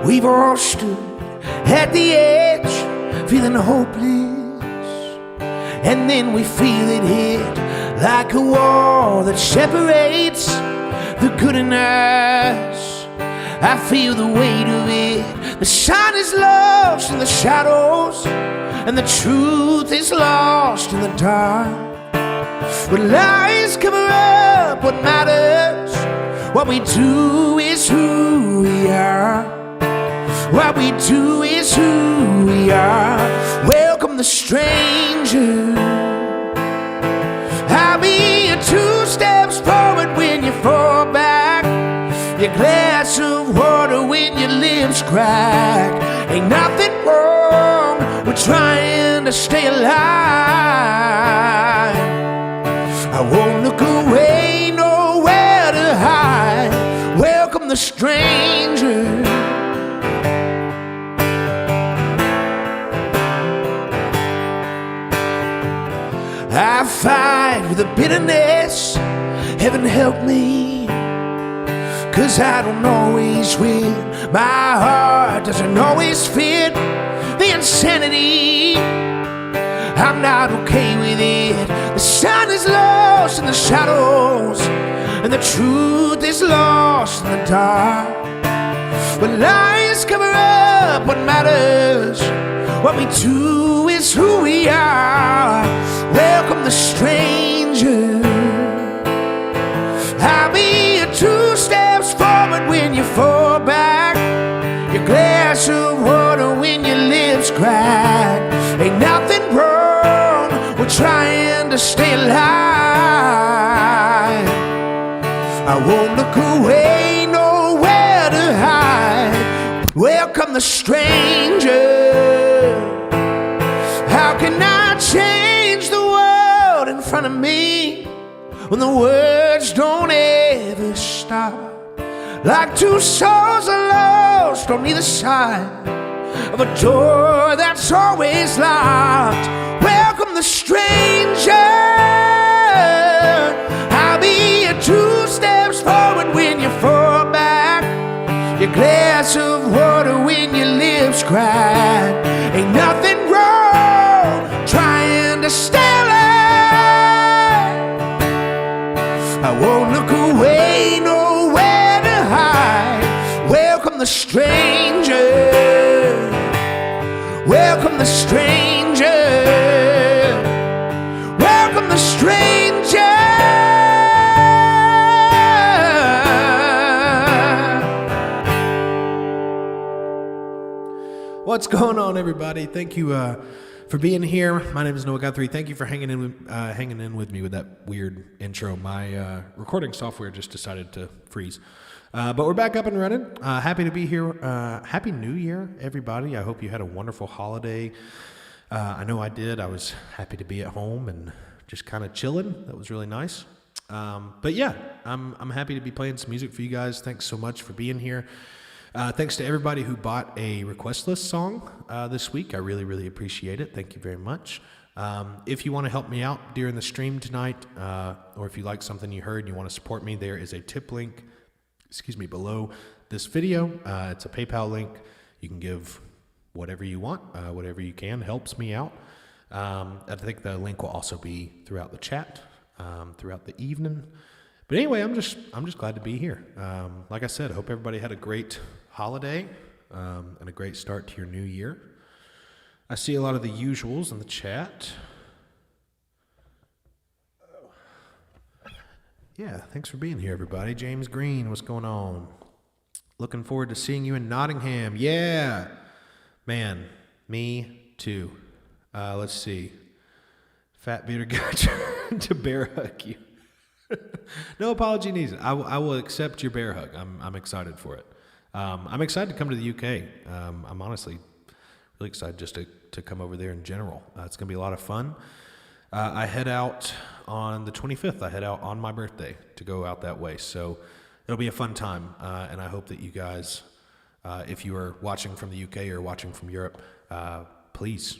We've all stood at the edge, feeling hopeless, and then we feel it hit like a wall that separates the good and us. I feel the weight of it. The sun is lost in the shadows, and the truth is lost in the dark. When lies cover up what matters, what we do is who we are. What we do is who we are. Welcome the stranger. I'll be your 2 steps forward when you fall back, your glass of water when your lips crack. Ain't nothing wrong with trying to stay alive. I won't look away, nowhere to hide. Welcome the stranger. I fight with a bitterness, heaven help me, 'cause I don't always win. My heart doesn't always fit the insanity. I'm not okay with it. The sun is lost in the shadows, and the truth is lost in the dark. When lies cover up what matters, what we do is who we are. Welcome the stranger. I'll be your 2 steps forward when you fall back, your glass of water when your lips crack. Ain't nothing wrong with trying to stay alive. I won't look away, nowhere to hide. Welcome the stranger. How can I change the world in front of me when the words don't ever stop? Like 2 souls are lost on either side of a door that's always locked. Welcome the stranger. I'll be your 2 steps forward when you fall back, your glass of water when your lips crack. Ain't nothing wrong trying to stay alive. I won't look away, nowhere to hide. Welcome the stranger. Welcome the stranger. Welcome the stranger. What's going on, everybody? Thank you for being here. My name is Noah Guthrie. Thank you for hanging in with me with that weird intro. My recording software just decided to freeze. But we're back up and running. Happy to be here. Happy New Year, everybody. I hope you had a wonderful holiday. I know I did. I was happy to be at home and just kind of chilling. That was really nice. But yeah, I'm happy to be playing some music for you guys. Thanks so much for being here. Thanks to everybody who bought a request list song this week. I really, really appreciate it. Thank you very much. If you want to help me out during the stream tonight, or if you like something you heard and you want to support me, there is a tip link, below this video. It's a PayPal link. You can give whatever you want, whatever you can. Helps me out. I think the link will also be throughout the chat, throughout the evening. But anyway, I'm just glad to be here. Like I said, I hope everybody had a great holiday and a great start to your new year. I see a lot of the usuals in the chat. Yeah, thanks for being here, everybody. James Green, what's going on? Looking forward to seeing you in Nottingham. Yeah, man, me too. Let's see. Fat bearded guy to bear hug you. No apology needed. I will accept your bear hug. I'm excited for it. I'm excited to come to the UK. I'm honestly really excited just to come over there in general. It's going to be a lot of fun. I head out on the 25th. I head out on my birthday to go out that way. So it'll be a fun time. And I hope that you guys, if you are watching from the UK or watching from Europe, please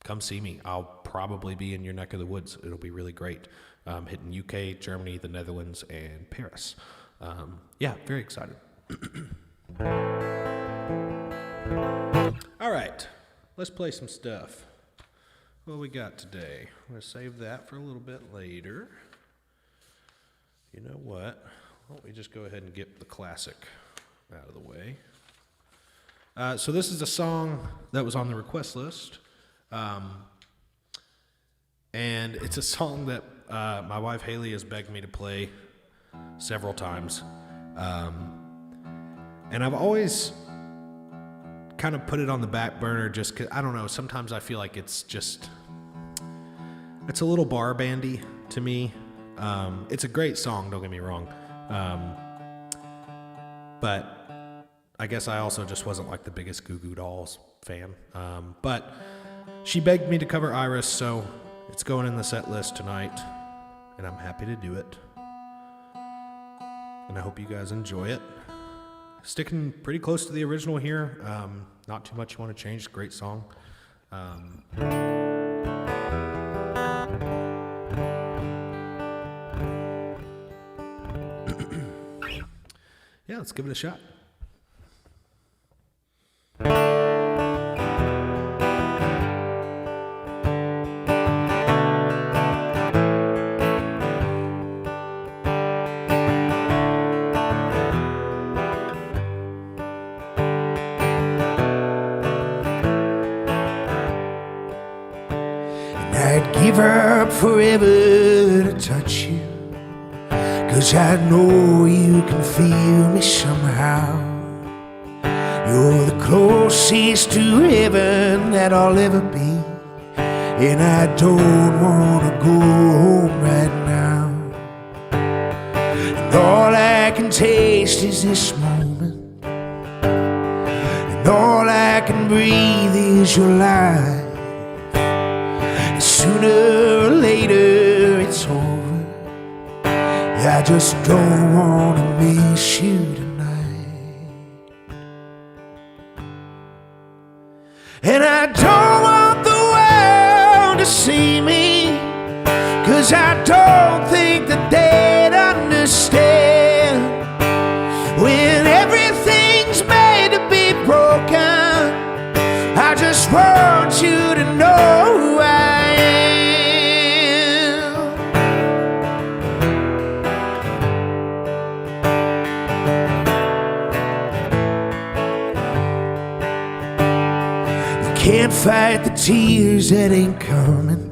come see me. I'll probably be in your neck of the woods. It'll be really great. Hitting UK, Germany, the Netherlands, and Paris. Yeah, very excited. let's play some stuff. What we got today? I'm going to save that for a little bit later. You know what? Why don't we just go ahead and get the classic out of the way. So this is a song that was on the request list. And it's a song that my wife Haley has begged me to play several times. And I've always kind of put it on the back burner just because, I don't know, sometimes I feel like it's a little bar bandy to me. It's a great song, don't get me wrong. But I guess I also just wasn't like the biggest Goo Goo Dolls fan. But she begged me to cover Iris, so it's going in the set list tonight, and I'm happy to do it. And I hope you guys enjoy it. Sticking pretty close to the original here. Not too much you want to change. Great song. Yeah, let's give it a shot. I'd give up forever to touch you, 'cause I know you can feel me somehow. You're the closest to heaven that I'll ever be, and I don't wanna go home right now. And all I can taste is this moment, and all I can breathe is your life. Sooner or later it's over. I just don't wanna miss you tonight. And I don't want the world to see me, 'cause I don't think that they'd understand. When everything's made to be broken, I just want you to know who I am. Can't fight the tears that ain't coming,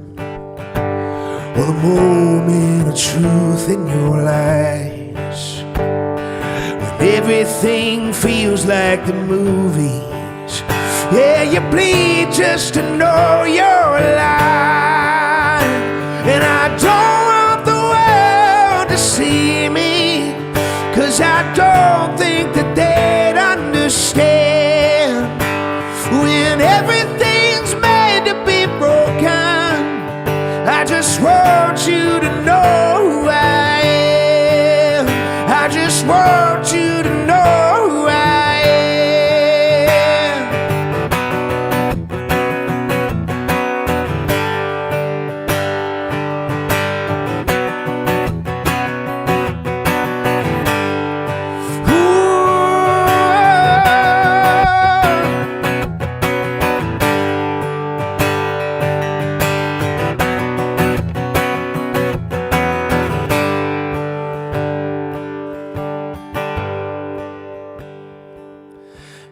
or the moment of truth in your eyes. When everything feels like the movies, yeah, you bleed just to know you're alive. And I don't want the world to see me, 'cause I don't think that they'd understand. When everything's made to be broken, I just want you to know who I am. I just want you to know who I am.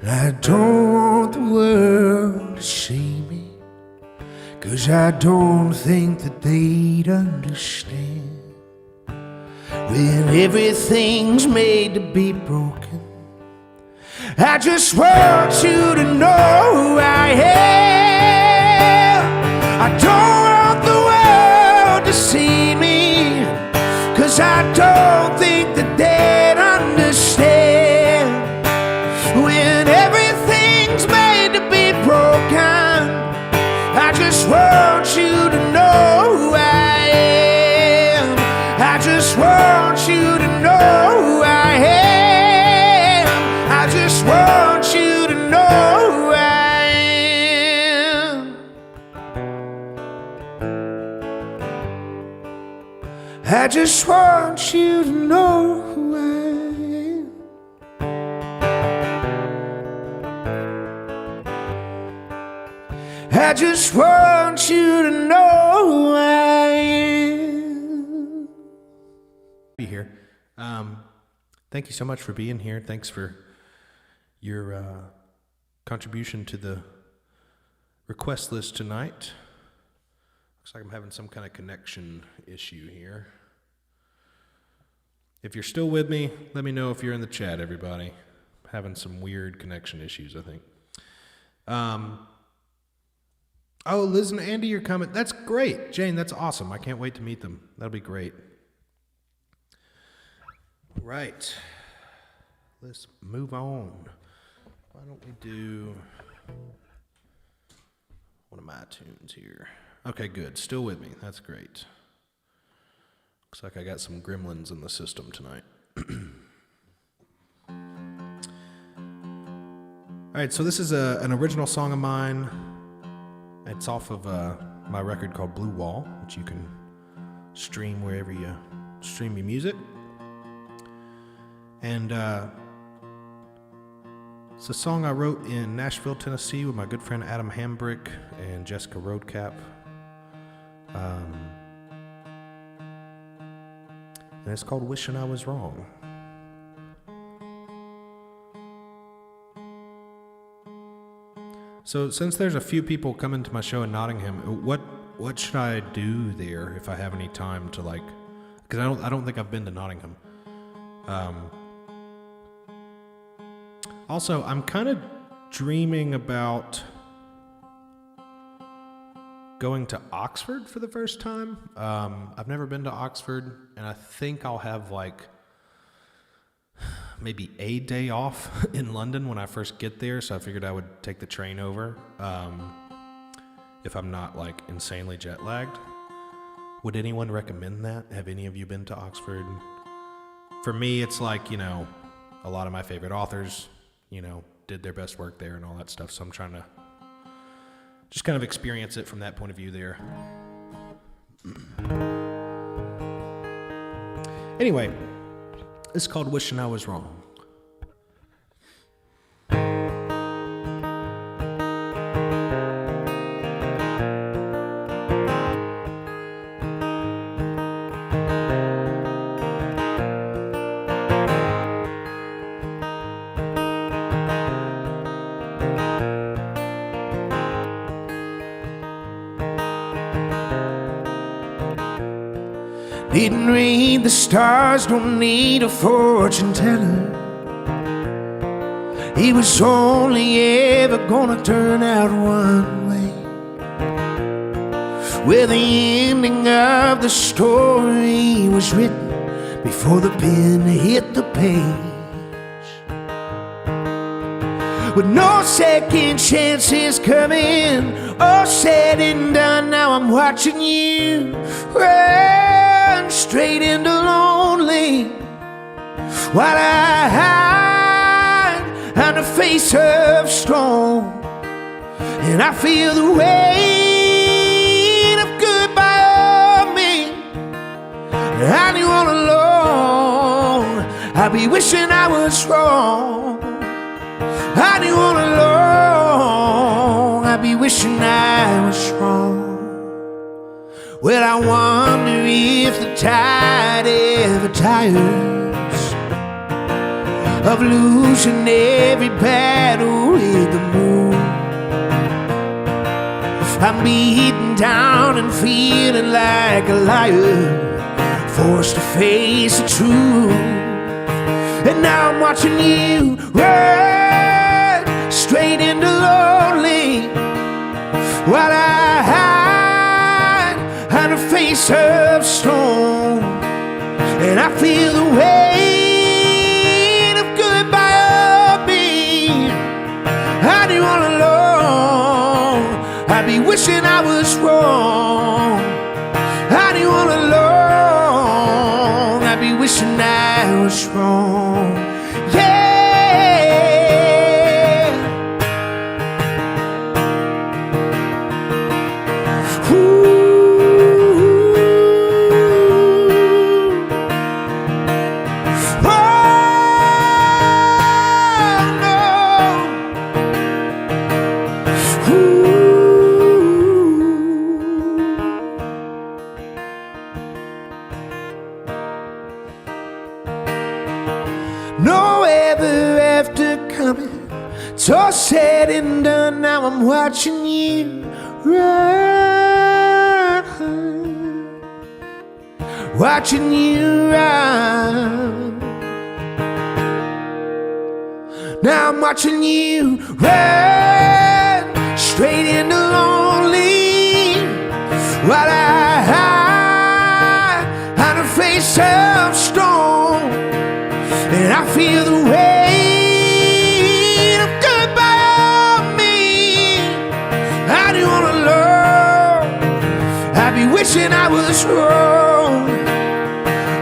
I don't want the world to see me, 'cause I don't think that they'd understand. When everything's made to be broken, I just want you to know who I am. I don't want the world to see me, 'cause I don't think that they'd understand. When everything's made to be broken, I just want you to know who I am. I just want you to know who I am. I just want you to know who I am. I just want you to know who I am. I just want you to know I am. Be here. Thank you so much for being here. Thanks for your contribution to the request list tonight. Looks like I'm having some kind of connection issue here. If you're still with me, let me know if you're in the chat, everybody. I'm having some weird connection issues, I think. Oh, Liz and Andy are coming. That's great. Jane, that's awesome. I can't wait to meet them. That'll be great. Right. Let's move on. Why don't we do one of my tunes here? Okay, good. Still with me. That's great. Looks like I got some gremlins in the system tonight. All right, so this is an original song of mine. It's off of my record called Blue Wall, which you can stream wherever you stream your music. And it's a song I wrote in Nashville, Tennessee with my good friend Adam Hambrick and Jessica Roadcap. And it's called Wishing I Was Wrong. So since there's a few people coming to my show in Nottingham, what should I do there if I have any time to like? Because I don't think I've been to Nottingham. Also, I'm kind of dreaming about going to Oxford for the first time. I've never been to Oxford, and I think I'll have like maybe a day off in London when I first get there, so I figured I would take the train over if I'm not like insanely jet lagged. Would anyone recommend that? Have any of you been to Oxford? For me, it's like, you know, a lot of my favorite authors, you know, did their best work there and all that stuff, so I'm trying to just kind of experience it from that point of view there. Anyway, it's called Wishing I Was Wrong. Didn't read the stars, don't need a fortune teller. It was only ever gonna turn out one way. Where the ending of the story was written before the pen hit the page. With no second chances coming, all said and done, now I'm watching you run straight into lonely, while I hide on the face of storm. And I feel the weight of goodbye on me. I knew all along I'd be wishing I was wrong. I knew all along I'd be wishing I was wrong. Well, I wonder if the tide ever tires of losing every battle with the moon. I'm beaten down and feeling like a liar, forced to face the truth. And now I'm watching you run straight into lonely, while I hide on the face of storm. And I feel the weight of goodbye on me. I knew all along I'd be wishing I was wrong. I knew all along I'd be wishing I was wrong. Yeah. Ooh. It's all said and done, now I'm watching you run. Watching you run. Now I'm watching you run straight into lonely, while I hide on a face of stone, and I feel the weight of goodbye on me. I do wanna love, I be wishing I was wrong.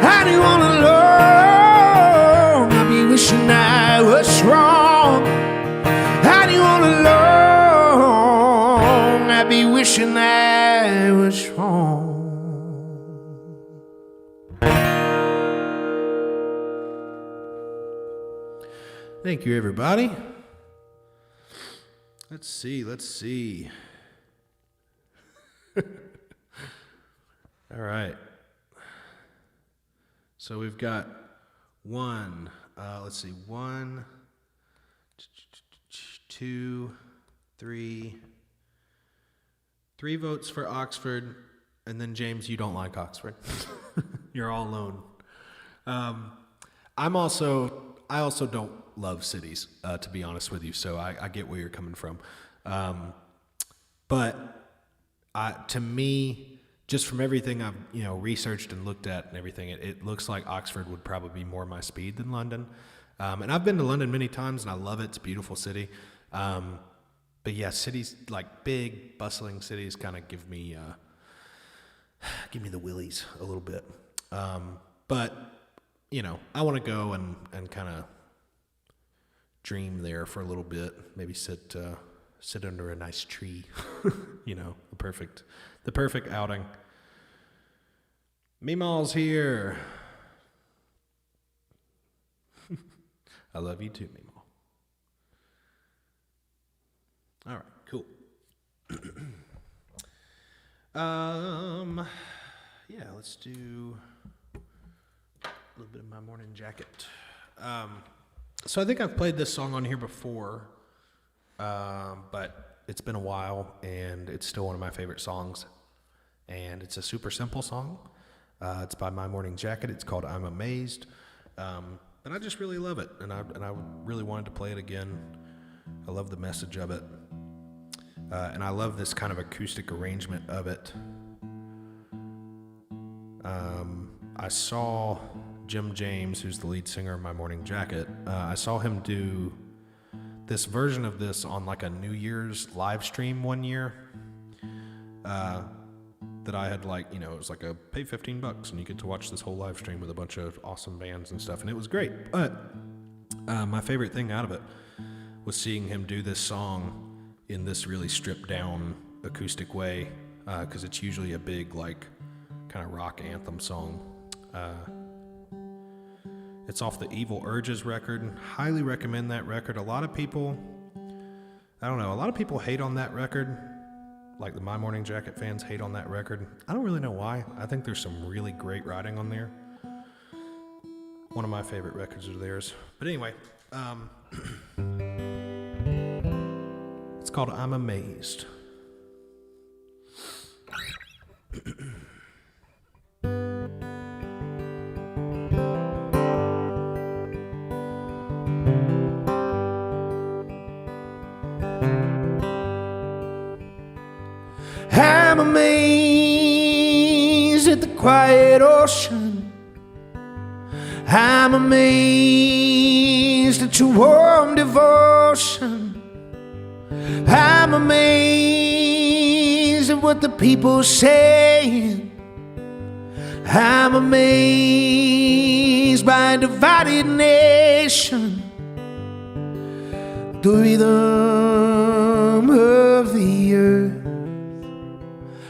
I do wanna love, I be wishing I was wrong. I do wanna love, I be wishing I was wrong. Thank you, everybody. Let's see. All right. So we've got one, 2, 3. 3 votes for Oxford, and then James, you don't like Oxford. You're all alone. I also don't love cities, to be honest with you, so I get where you're coming from. But to me, just from everything I've researched and looked at and everything, it looks like Oxford would probably be more my speed than London. And I've been to London many times, and I love it. It's a beautiful city. But yeah, cities, like big, bustling cities, kind of give me the willies a little bit. But I want to go and kind of dream there for a little bit. Maybe sit under a nice tree. The perfect outing. Meemaw's here. I love you too, Meemaw. All right, cool. Yeah, let's do a little bit of My Morning Jacket. So I think I've played this song on here before, but it's been a while, and it's still one of my favorite songs. And it's a super simple song. It's by My Morning Jacket. It's called I'm Amazed. And I just really love it, and I really wanted to play it again. I love the message of it. And I love this kind of acoustic arrangement of it. I saw Jim James, who's the lead singer of My Morning Jacket, I saw him do this version of this on like a New Year's live stream one year. That I had it was like a pay $15 and you get to watch this whole live stream with a bunch of awesome bands and stuff, and it was great. But my favorite thing out of it was seeing him do this song in this really stripped down acoustic way, because it's usually a big kind of rock anthem song. It's off the Evil Urges record. Highly recommend that record. A lot of people hate on that record. Like the My Morning Jacket fans hate on that record. I don't really know why. I think there's some really great writing on there. One of my favorite records of theirs. But anyway, it's called I'm Amazed. I'm amazed at the quiet ocean. I'm amazed at your warm devotion. I'm amazed at what the people saying. I'm amazed by a divided nation. The rhythm of the earth,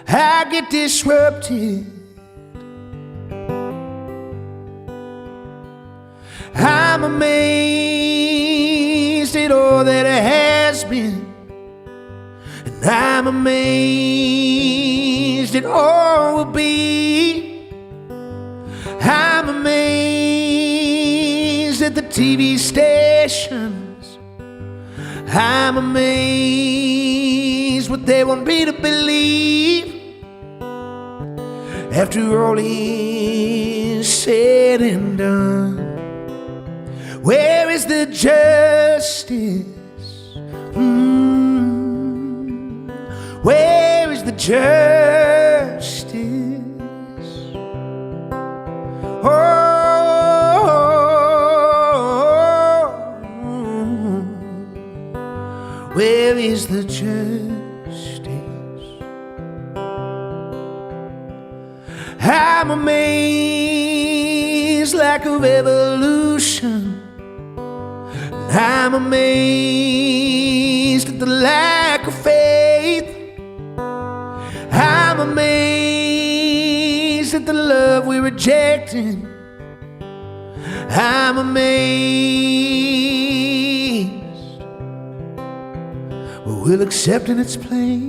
I get disrupted. I'm amazed at all that has been, and I'm amazed at all will be. I'm amazed at the TV stations. I'm amazed what they want me to believe. After all is said and done, where is the justice? Where is the justice? Where is the justice? I'm amazed like a revolution. I'm amazed at the lack of faith. I'm amazed at the love we're rejecting. I'm amazed what we'll accept in its place.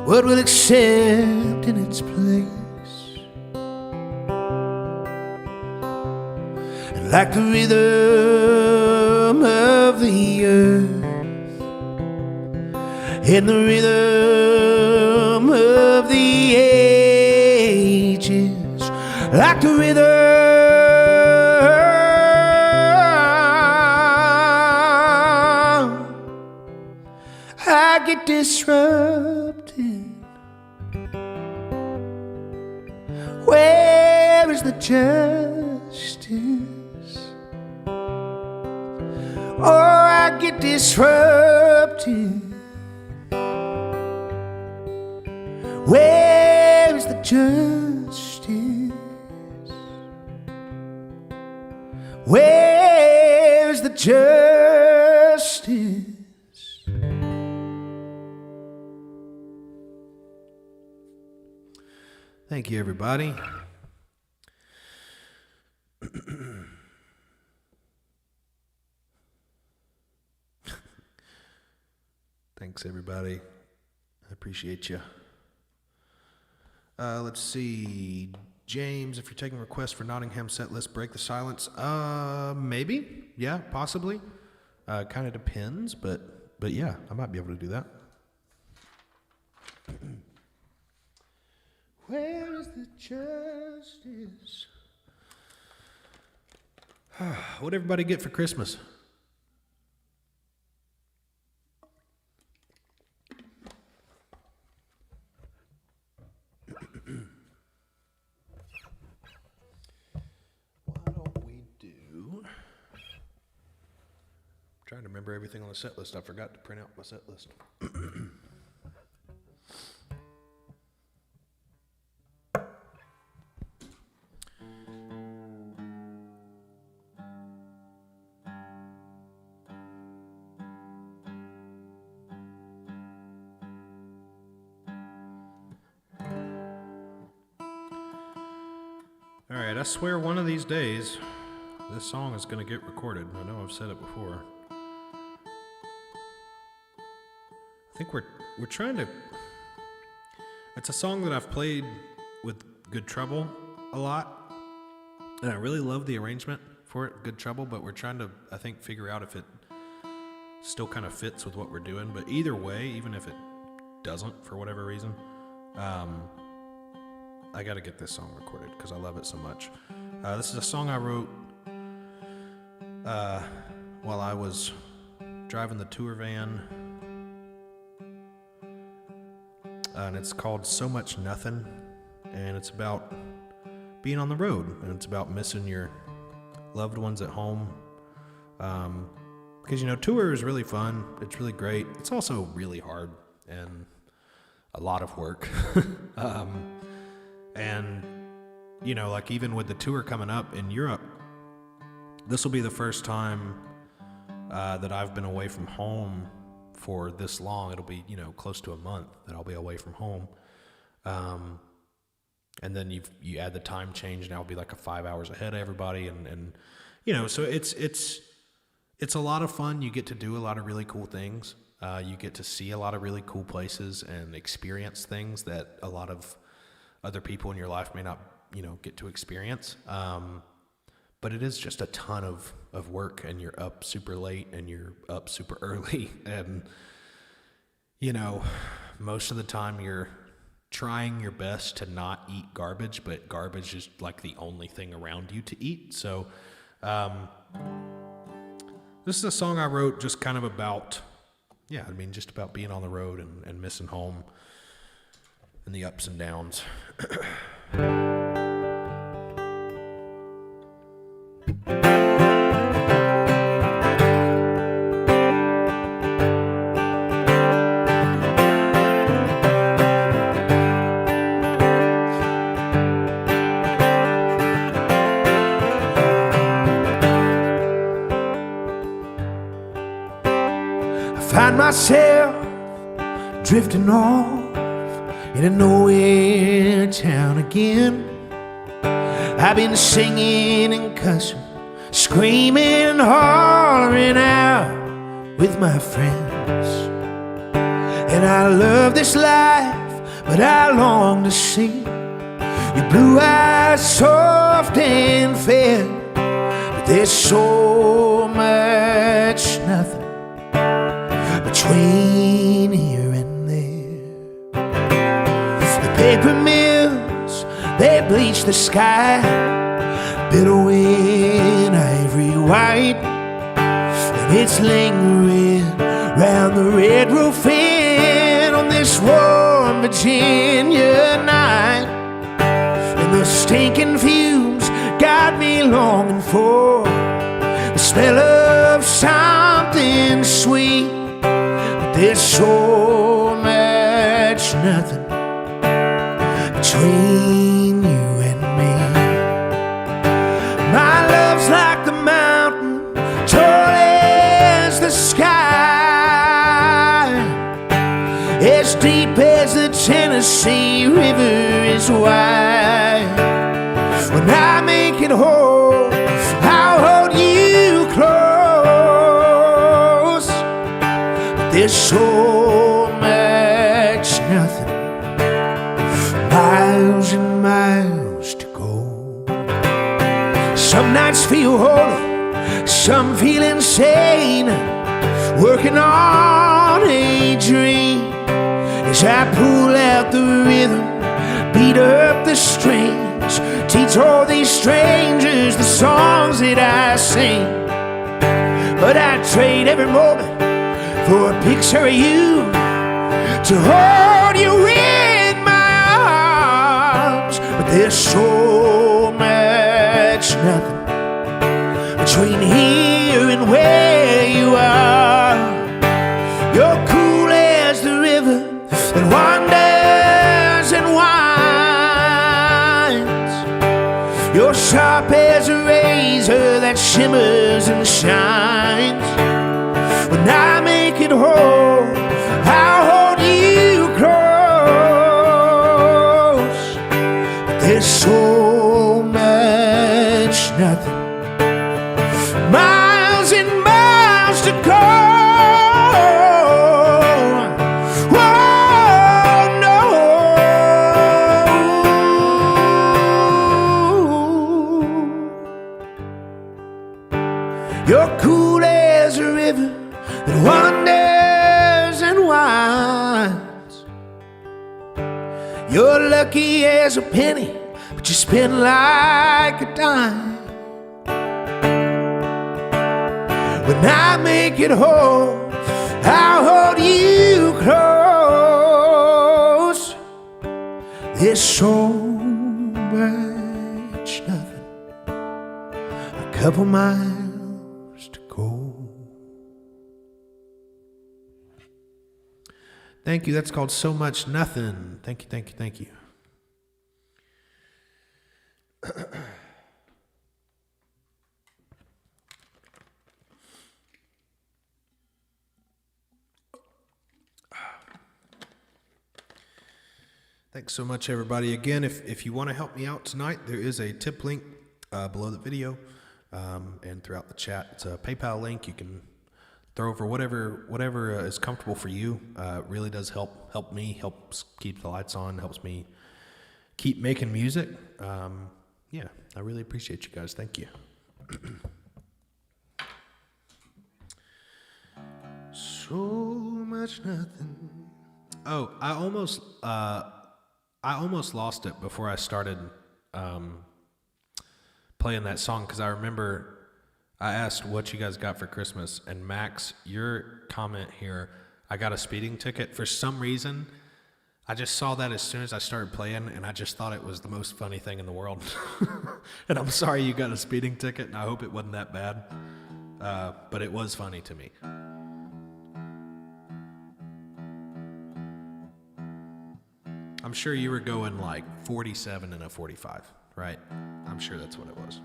What we'll accept in its place. And like the rhythm of the earth, in the rhythm of the ages, like the rhythm I get disrupted. Where is the justice? Oh, I get disrupted. Where is the justice? Where is the justice? Thank you, everybody. Thanks, everybody. I appreciate you. Let's see. James, if you're taking requests for Nottingham set list, break the silence. Maybe. Yeah, possibly. Kind of depends, but yeah, I might be able to do that. Where is the justice? What'd everybody get for Christmas? Why don't we do... I'm trying to remember everything on the set list. I forgot to print out my set list. All right, I swear one of these days, this song is going to get recorded. I know I've said it before. I think we're trying to... It's a song that I've played with Good Trouble a lot, and I really love the arrangement for it, Good Trouble, but we're trying to, I think, figure out if it still kind of fits with what we're doing. But either way, even if it doesn't for whatever reason, I got to get this song recorded because I love it so much. This is a song I wrote while I was driving the tour van, and it's called So Much Nothing, and it's about being on the road, and it's about missing your loved ones at home, because, you know, tour is really fun, it's really great, it's also really hard, and a lot of work, and, you know, like even with the tour coming up in Europe, this will be the first time that I've been away from home for this long. It'll be, you know, close to a month that I'll be away from home. And then you add the time change, and I'll be like 5 hours ahead of everybody. And you know, so it's a lot of fun. You get to do a lot of really cool things. You get to see a lot of really cool places and experience things that a lot of other people in your life may not, you know, get to experience. but it is just a ton of work, and you're up super late and you're up super early. And, you know, most of the time you're trying your best to not eat garbage, but garbage is like the only thing around you to eat. So this is a song I wrote just kind of about, just about being on the road and missing home and the ups and downs. Find myself drifting off in a nowhere town again. I've been singing and cussing, screaming and hollering out with my friends. And I love this life, but I long to see your blue eyes soft and fair. But there's so much nothing between here and there. The paper mills, they bleach the sky, billowing ivory white, and it's lingering round the red roof inn on this warm Virginia night. And the stinking fumes got me longing for the smell of something sweet. There's so much nothing between you and me. My love's like the mountain, tall as the sky, as deep as the Tennessee River is wide. When I make it whole, I'll hold you close. There's so much nothing, miles and miles to go. Some nights feel holy, some feel insane, working on a dream. As I pull out the rhythm, beat up the strings, teach all these strangers the songs that I sing. But I trade every moment for a picture of you, to hold you in my arms. But there's so much nothing between here and where you are. You're cool as the river that wanders and winds. You're sharp as a razor that shimmers and shines. When I make it whole, I'll hold you close. But there's so much nothing, miles and miles to go. Oh, no. You're cool as a river that wanders and winds. You're lucky as a penny, but you spend like a dime. When I make it whole, I'll hold you close. There's so much nothing, a couple miles to go. Thank you. That's called So Much Nothing. Thank you, thank you, thank you. Thanks so much, everybody. Again, if you want to help me out tonight, there is a tip link below the video and throughout the chat. It's a PayPal link. You can throw over whatever is comfortable for you. It really does help me, helps keep the lights on, helps me keep making music. Yeah, I really appreciate you guys. Thank you. So much nothing. Oh, I almost lost it before I started playing that song, because I remember I asked what you guys got for Christmas, and Max, your comment here, I got a speeding ticket. For some reason, I just saw that as soon as I started playing, and I just thought it was the most funny thing in the world. And I'm sorry you got a speeding ticket, and I hope it wasn't that bad. But it was funny to me. I'm sure you were going like 47 and a 45, right? I'm sure that's what it was.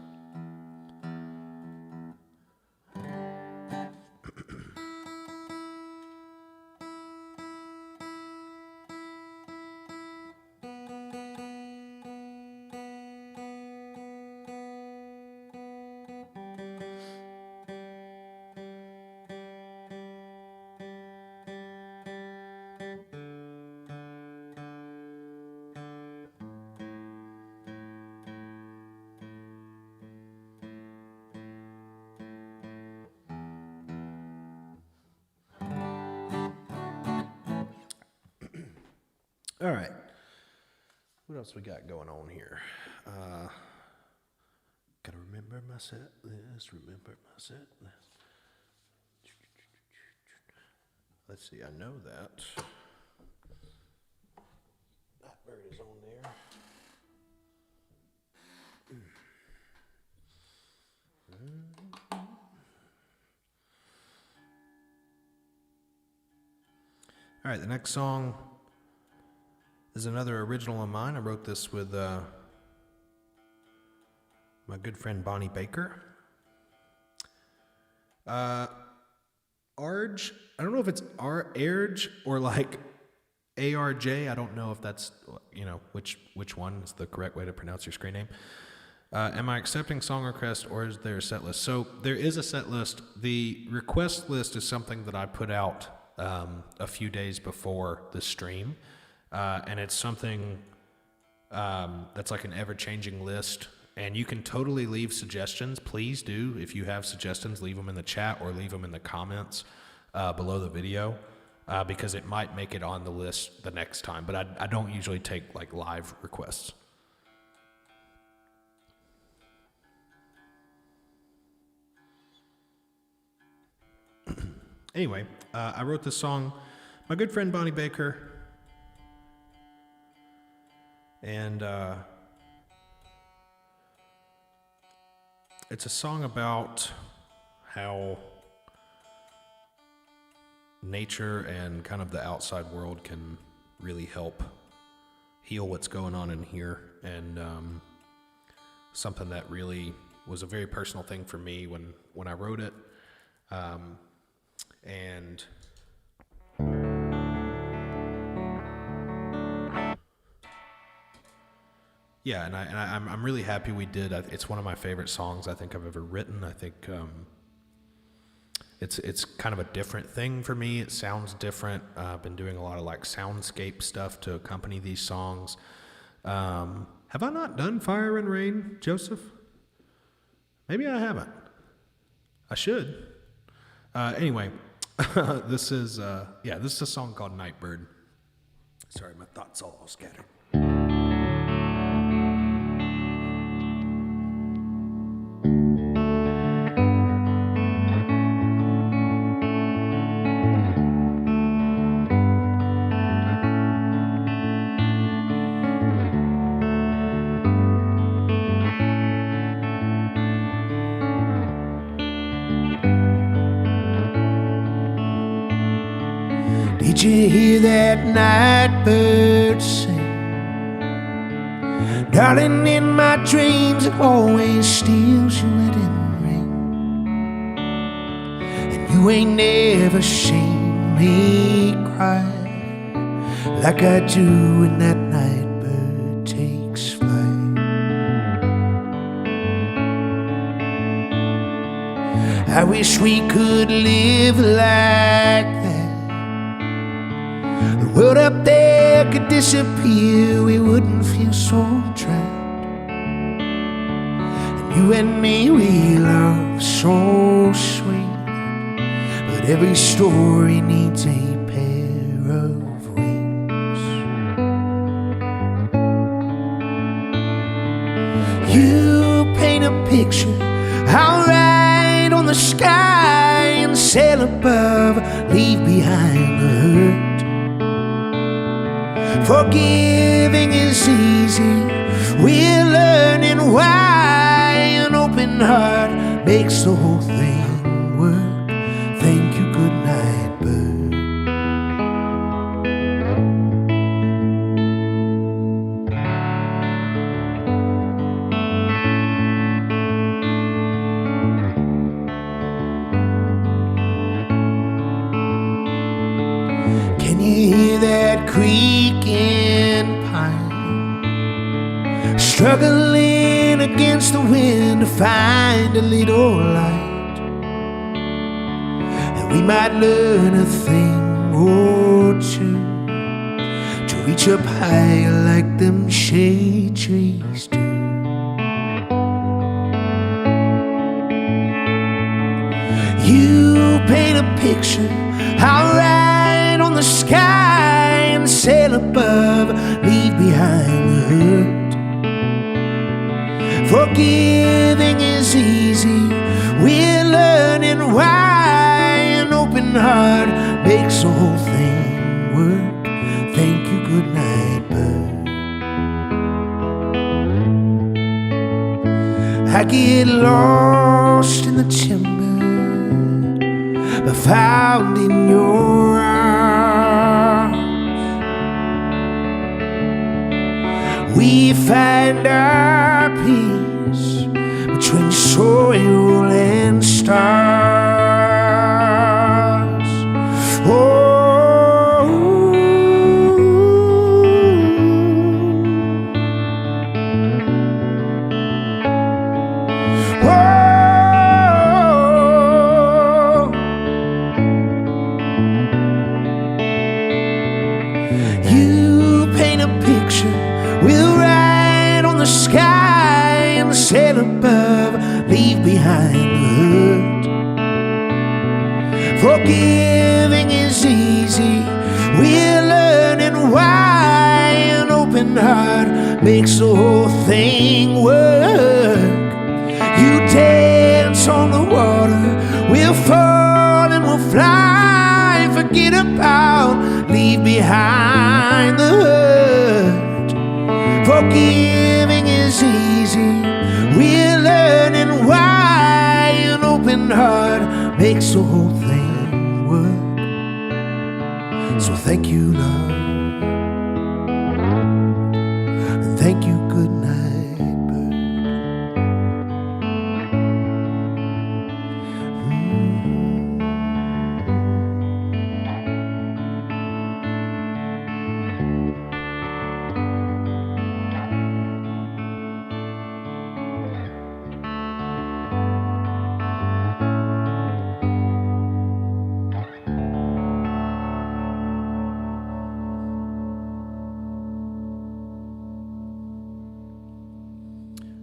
All right. What else we got going on here? Gotta remember my set list. Let's see, I know that. That bird is on there. All right, the next song is another original of mine. I wrote this with my good friend Bonnie Baker. Arge, I don't know if it's Arge or like ARJ. I don't know if that's, which one is the correct way to pronounce your screen name. Am I accepting song requests, or is there a set list? So there is a set list. The request list is something that I put out a few days before the stream. And it's something that's like an ever-changing list. And you can totally leave suggestions. Please do. If you have suggestions, leave them in the chat or leave them in the comments below the video, because it might make it on the list the next time. But I don't usually take like live requests. Anyway, I wrote this song. My good friend Bonnie Baker. And it's a song about how nature and kind of the outside world can really help heal what's going on in here. And something that really was a very personal thing for me when I wrote it. And yeah, and I'm really happy we did. It's one of my favorite songs I think I've ever written. I think it's kind of a different thing for me. It sounds different. I've been doing a lot of like soundscape stuff to accompany these songs. Have I not done Fire and Rain, Joseph? Maybe I haven't. I should. Anyway, this is a song called Nightbird. Sorry, my thoughts all scattered. Did you hear that night bird sing? Darling, in my dreams it always steals your wedding ring. And you ain't never seen me cry like I do when that night bird takes flight. I wish we could live like that. The world up there could disappear, we wouldn't feel so trapped. And You and me, we love so sweet, but every story needs a pair of wings. You paint a picture, I'll ride on the sky and sail above, leave behind the hurt. Forgiving is easy, we're learning why an open heart makes the whole thing work. Thank you, good night, bird. Can you hear that creaking pine? Struggling against the wind to find a little light, and we might learn a thing or two to reach up higher like them shade trees do. You paint a picture, I'll ride on the sky and sail above, leave behind the hurt. Forgiving is easy, we're learning why an open heart makes the whole thing work. Thank you, good night, bird. I get lost in the timber, but found in your arms. We find our peace between soil and stars. Oh, you paint a picture, we'll ride on the sky and sail above, leave behind the hurt. Forgiving is easy, we're learning why an open heart makes the whole thing work. You dance on the water, we'll fall and we'll fly, forget about, leave behind the hurt. Forgiving is easy, we're learning why an open heart makes the whole thing work. So thank you, love, and thank you, good night, bird.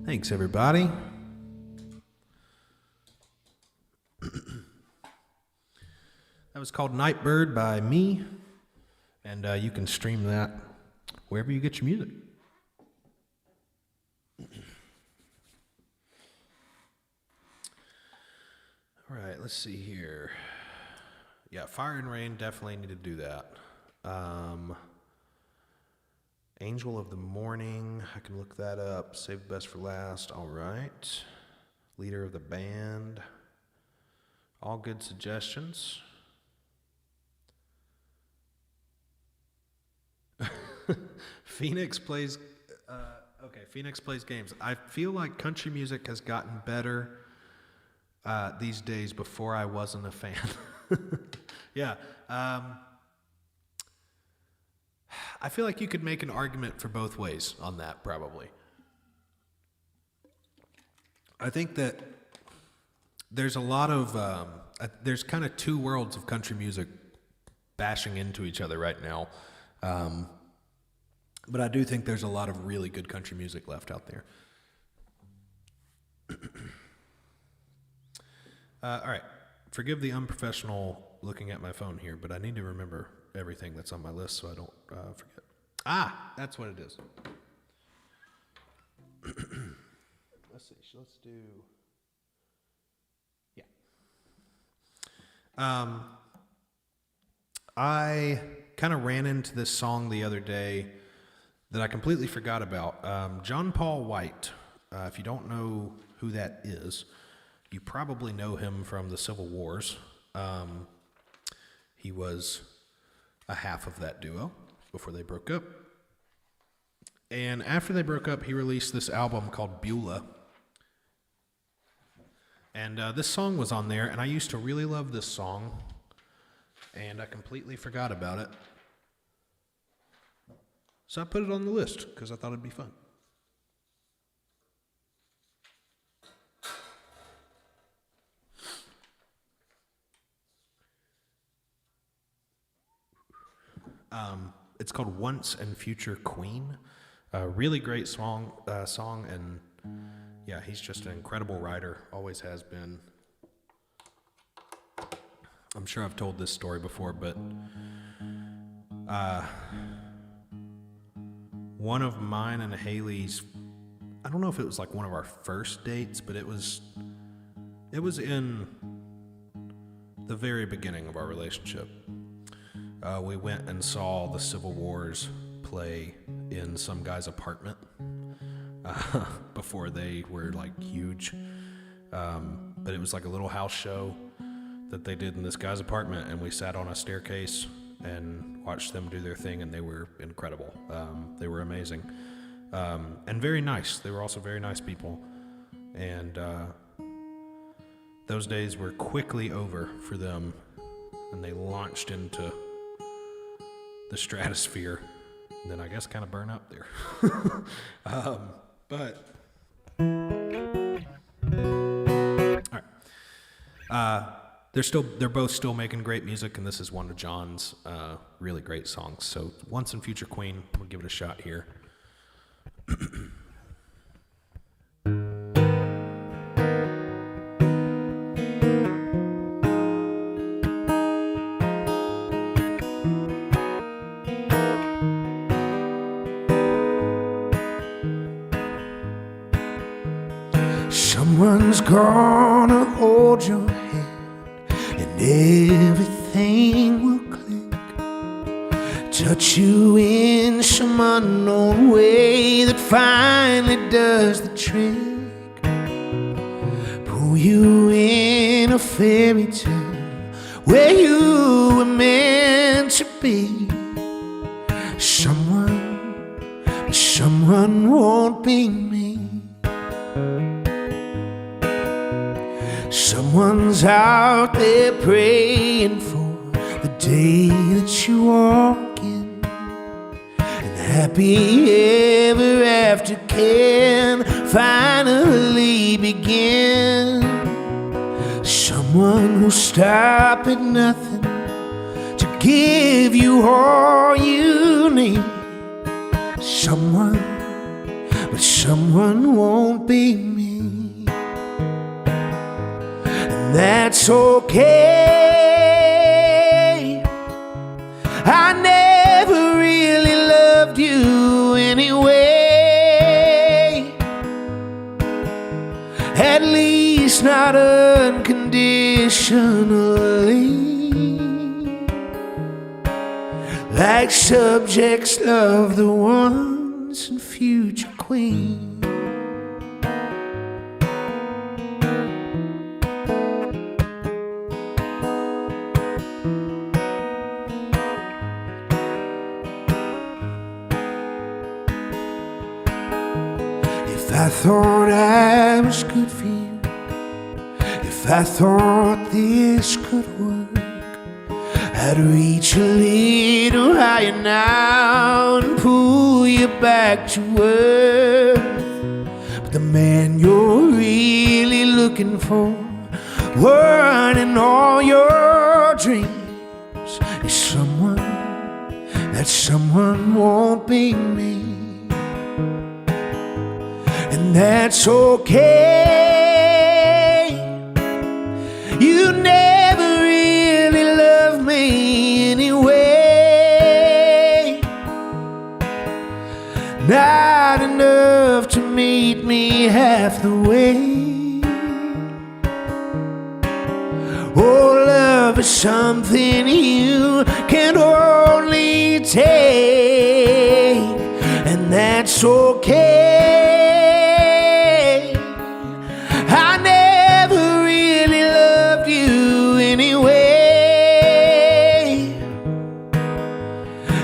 Thanks, everybody. That was called Nightbird by me, and you can stream that wherever you get your music. All right, let's see here. Yeah, Fire and Rain, definitely need to do that. Angel of the Morning, I can look that up. Save the best for last. All right. Leader of the Band. All good suggestions. Phoenix plays games. I feel like country music has gotten better these days. Before I wasn't a fan. Yeah. I feel like you could make an argument for both ways on that, probably. I think that there's a lot of, there's kind of two worlds of country music bashing into each other right now. But I do think there's a lot of really good country music left out there. All right. Forgive the unprofessional looking at my phone here, but I need to remember everything that's on my list so I don't forget. Ah, that's what it is. Let's see. Let's do. Yeah. I kind of ran into this song the other day that I completely forgot about. John Paul White. If you don't know who that is, you probably know him from the Civil Wars. He was a half of that duo before they broke up. And after they broke up, he released this album called Beulah. And this song was on there, and I used to really love this song, and I completely forgot about it. So I put it on the list because I thought it'd be fun. It's called Once and Future Queen. Really great song, and yeah, he's just an incredible writer, always has been. I'm sure I've told this story before, but one of mine and Haley's, I don't know if it was like one of our first dates, but it was in the very beginning of our relationship. We went and saw the Civil Wars play in some guy's apartment before they were like huge. But it was like a little house show that they did in this guy's apartment, and we sat on a staircase and watched them do their thing, and they were incredible. They were amazing. And very nice. They were also very nice people. And those days were quickly over for them, and they launched into the stratosphere, and then I guess kind of burn up there. But all right, they're both still making great music, and this is one of John's really great songs. So Once and Future Queen, we'll give it a shot here. Someone's gonna hold your hand and everything will click. Touch you in some unknown way that finally does the trick. Pull you in a fairy tale where you were meant to be. Someone won't be me. Someone's out there praying for the day that you walk in, and happy ever after can finally begin. Someone who'll stop at nothing to give you all you need. But someone won't be me. That's okay. I never really loved you anyway, at least not unconditionally, like subjects love the once and future queen. If I thought I was good for you, if I thought this could work, I'd reach a little higher now and pull you back to earth. But the man you're really looking for, running all your dreams, is someone, that someone won't be me. And that's okay. You never really loved me anyway. Not enough to meet me half the way. Oh, love is something you can only take, and that's okay. I never really loved you anyway,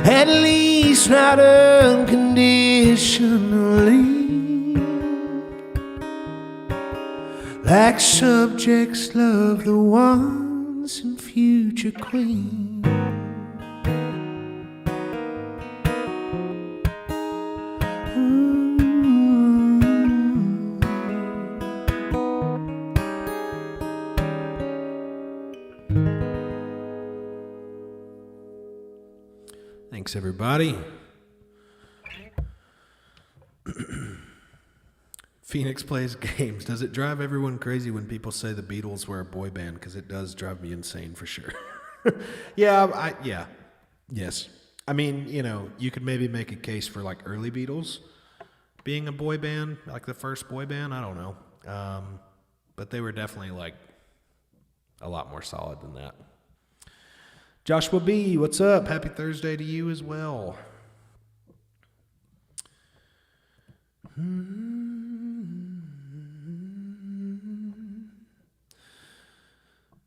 at least not unconditionally, like subjects love the once and future queen. Thanks, everybody. Phoenix plays games. Does it drive everyone crazy when people say the Beatles were a boy band? Because it does drive me insane for sure. Yes. I mean, you know, you could maybe make a case for like early Beatles being a boy band, like the first boy band. I don't know. But they were definitely like a lot more solid than that. Joshua B., what's up? Happy Thursday to you as well.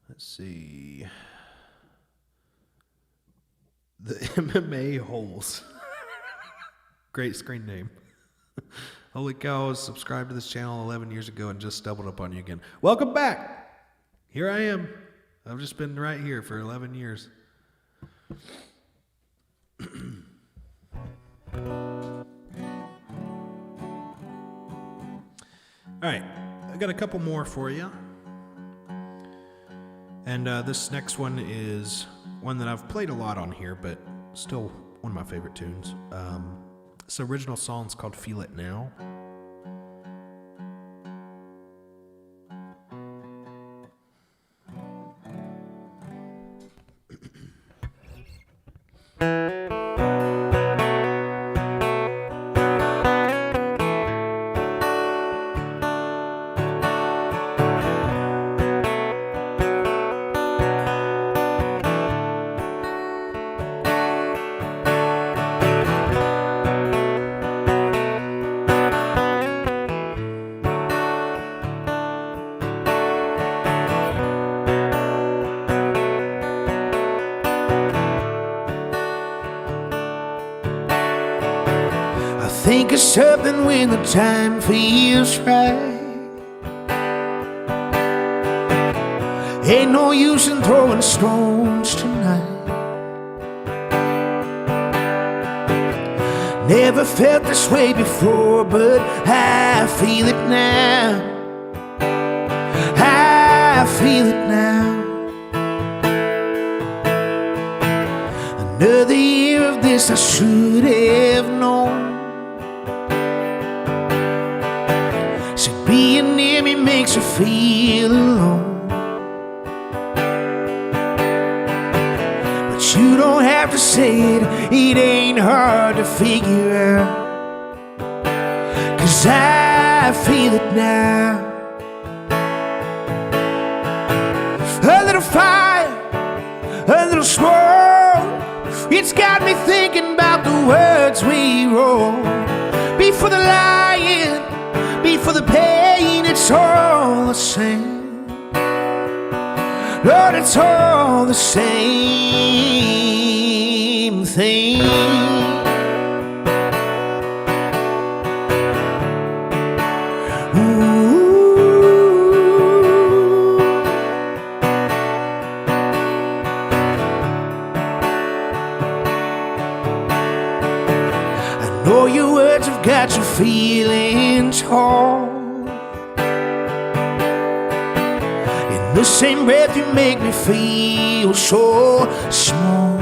Let's see. The MMA Holes. Great screen name. Holy cow, I was subscribed to this channel 11 years ago and just stumbled upon you again. Welcome back. Here I am. I've just been right here for 11 years. All right, I got a couple more for you. And this next one is one that I've played a lot on here, but still one of my favorite tunes. This original song's called Feel It Now. Think of something when the time feels right. Ain't no use in throwing stones tonight. Never felt this way before, but I feel it now. I feel it now. Another year of this I should have known. Being near me makes you feel alone, but you don't have to say it, it ain't hard to figure out, 'cause I feel it now. A little fire, a little smoke, it's got me thinking about the words we wrote. Before the lying, before the pain, it's all the same. Lord, it's all the same thing. I know your words have got you feeling tall. In the same breath you make me feel so small.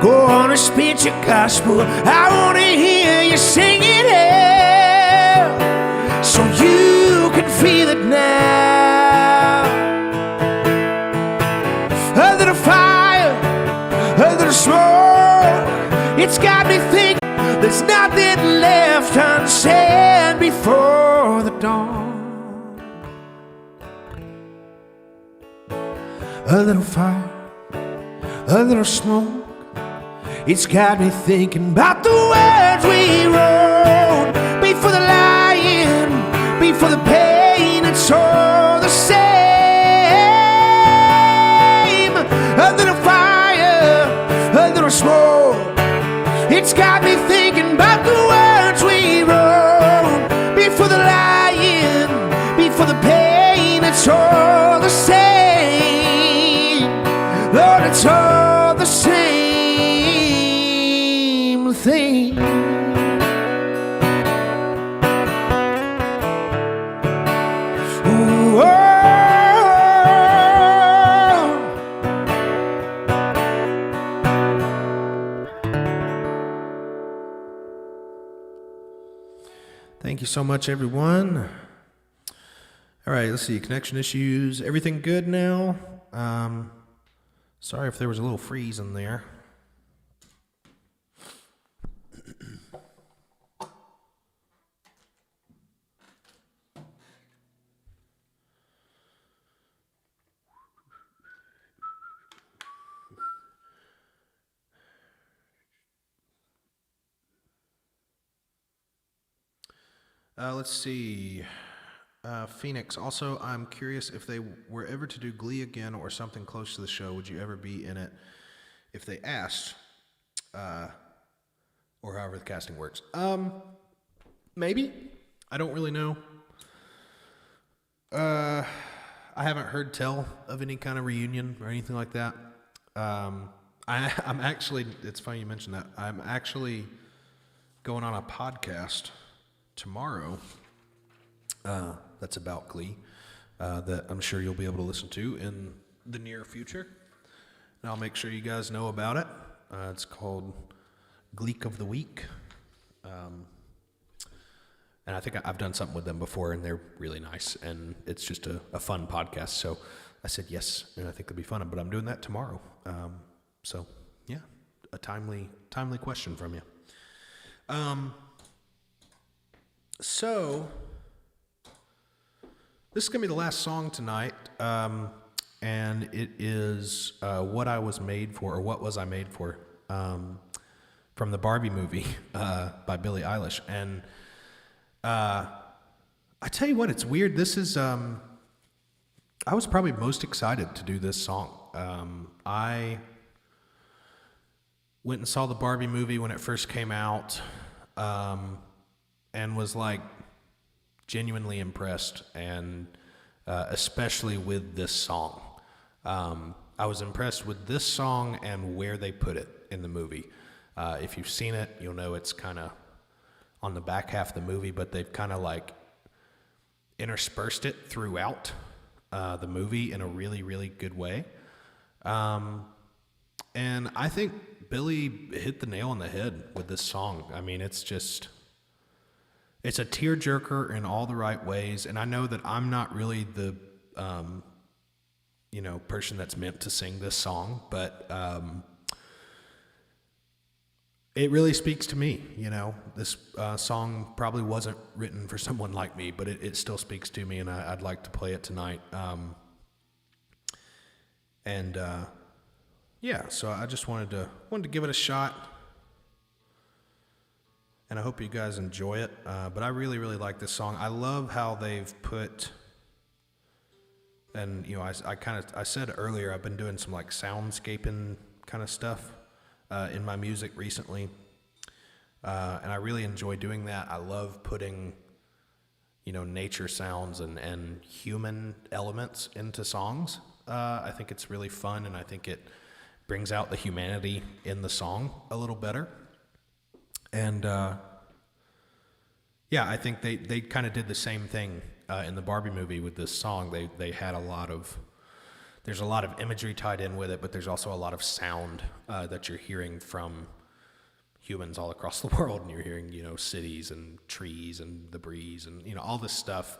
Go on and spit your gospel, I wanna hear you sing it out, so you can feel it now. A little fire, a little smoke. It's got me thinking there's nothing left unsaid before the dawn. A little fire, a little smoke. It's got me thinking about the words we wrote. B for the lying, B for the pain, it's all the same. A little fire, a little smoke. It's got me thinking about the words we wrote. B for the lying, B for the pain, it's all the same. Lord, it's all the same thing. Ooh, oh. Thank you so much, everyone. All right, let's see. Connection issues. Everything good now? Sorry if there was a little freeze in there. Let's see. Phoenix. Also, I'm curious if they were ever to do Glee again or something close to the show, would you ever be in it if they asked? Or however the casting works. Maybe. I don't really know. I haven't heard tell of any kind of reunion or anything like that. I'm actually, it's funny you mentioned that. I'm actually going on a podcast tomorrow that's about Glee that I'm sure you'll be able to listen to in the near future. And I'll make sure you guys know about it. It's called Gleek of the Week. And I think I've done something with them before, and they're really nice. And it's just a fun podcast. So I said yes, and I think it'll be fun. But I'm doing that tomorrow. So, yeah, a timely question from you. So, this is going to be the last song tonight, and it is What I Was Made For, or What Was I Made For, from the Barbie movie by Billie Eilish. And I tell you what, it's weird. This is, I was probably most excited to do this song. I went and saw the Barbie movie when it first came out, and was like genuinely impressed, and especially with this song. I was impressed with this song and where they put it in the movie. If you've seen it, you'll know it's kind of on the back half of the movie, but they've kind of like interspersed it throughout the movie in a really, really good way. And I think Billie hit the nail on the head with this song. I mean, it's a tearjerker in all the right ways, and I know that I'm not really the, person that's meant to sing this song, but it really speaks to me. This song probably wasn't written for someone like me, but it still speaks to me, and I'd like to play it tonight. So I just wanted to give it a shot. And I hope you guys enjoy it. But I really, really like this song. I love how they've put, and I said earlier, I've been doing some like soundscaping kind of stuff in my music recently. And I really enjoy doing that. I love putting, nature sounds and human elements into songs. I think it's really fun, and I think it brings out the humanity in the song a little better. And I think they kind of did the same thing in the Barbie movie with this song. They had there's a lot of imagery tied in with it, but there's also a lot of sound that you're hearing from humans all across the world, and you're hearing cities and trees and the breeze and all this stuff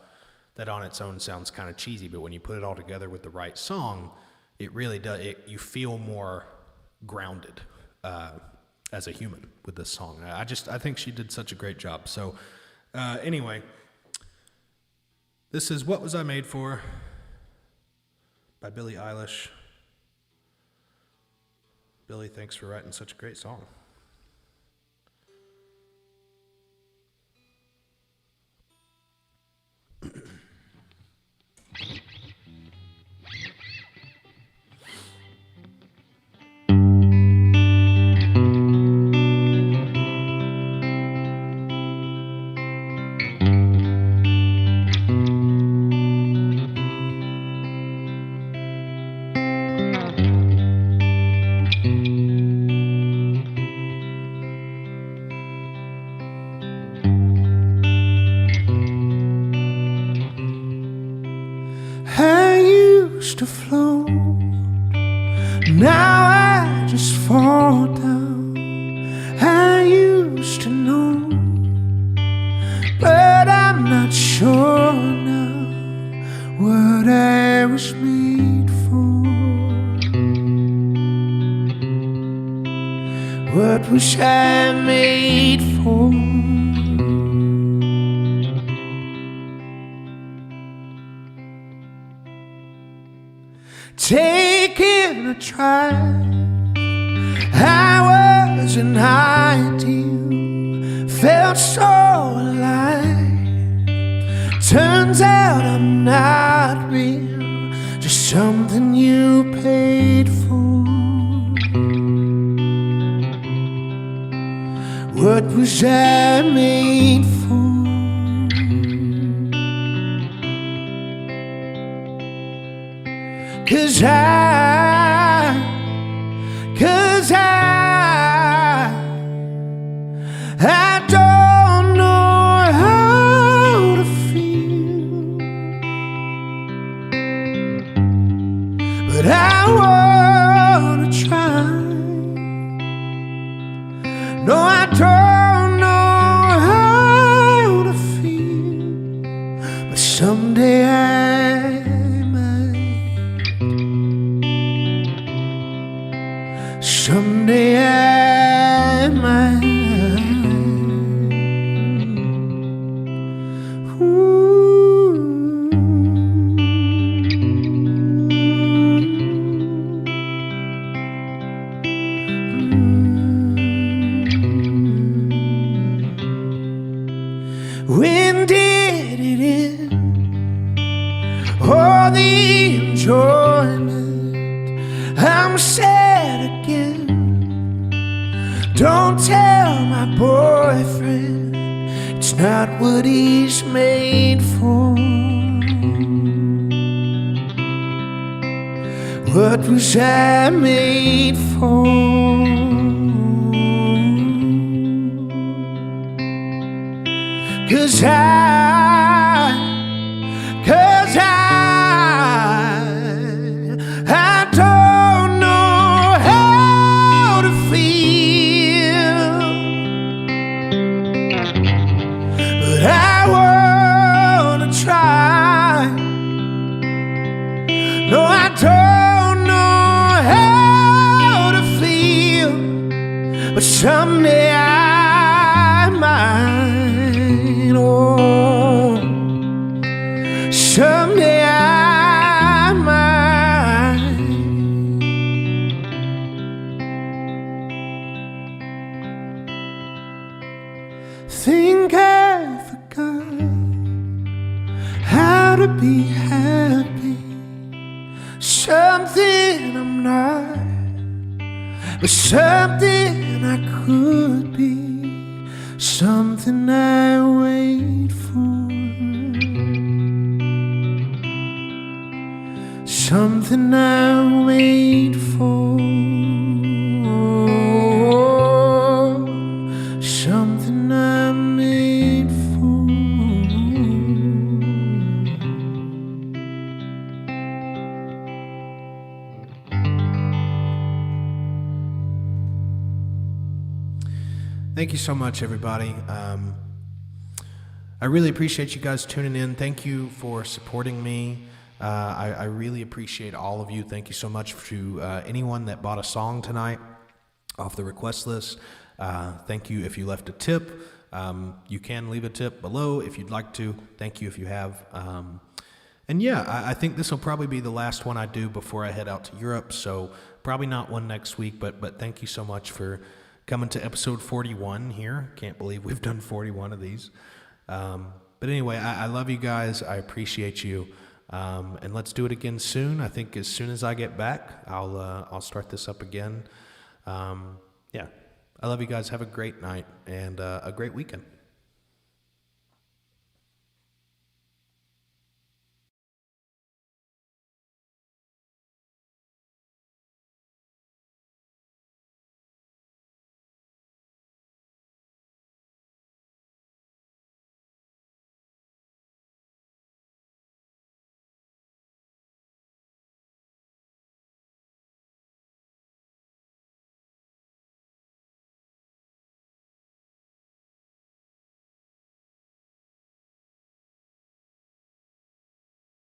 that on its own sounds kind of cheesy, but when you put it all together with the right song, it really does. You feel more grounded as a human with this song. I think she did such a great job. So anyway, this is What Was I Made For by Billie Eilish. Billie, thanks for writing such a great song. To float, now I just fall down. I used to know, but I'm not sure now what I was made for. What was I made for? Taking a try, I was an ideal, felt so alive. Turns out I'm not real, just something you paid for. What was I made for? 'Cause I don't know how to feel, but I wanna try. No, I don't know how to feel, but someday I might. Someday I might. When did it end? All the enjoyment, I'm sad again. Don't tell my boyfriend it's not what he's made for. What was I made for? 'Cause I don't know how to feel, but I wanna try. No, I don't know how to feel, but someday I might. Oh, someday I might. Think I forgot how to be happy. Something I'm not, but something I could be. Something I wait for. Something I wait for. Something I made for. Thank you so much, everybody. I really appreciate you guys tuning in. Thank you for supporting me. I really appreciate all of you. Thank you so much to anyone that bought a song tonight off the request list. Thank you if you left a tip. You can leave a tip below if you'd like to. Thank you if you have. And yeah, I think this will probably be the last one I do before I head out to Europe. So probably not one next week, but thank you so much for coming to episode 41 here. Can't believe we've done 41 of these. But anyway, I love you guys. I appreciate you. And let's do it again soon. I think as soon as I get back, I'll start this up again. Yeah, I love you guys. Have a great night and a great weekend.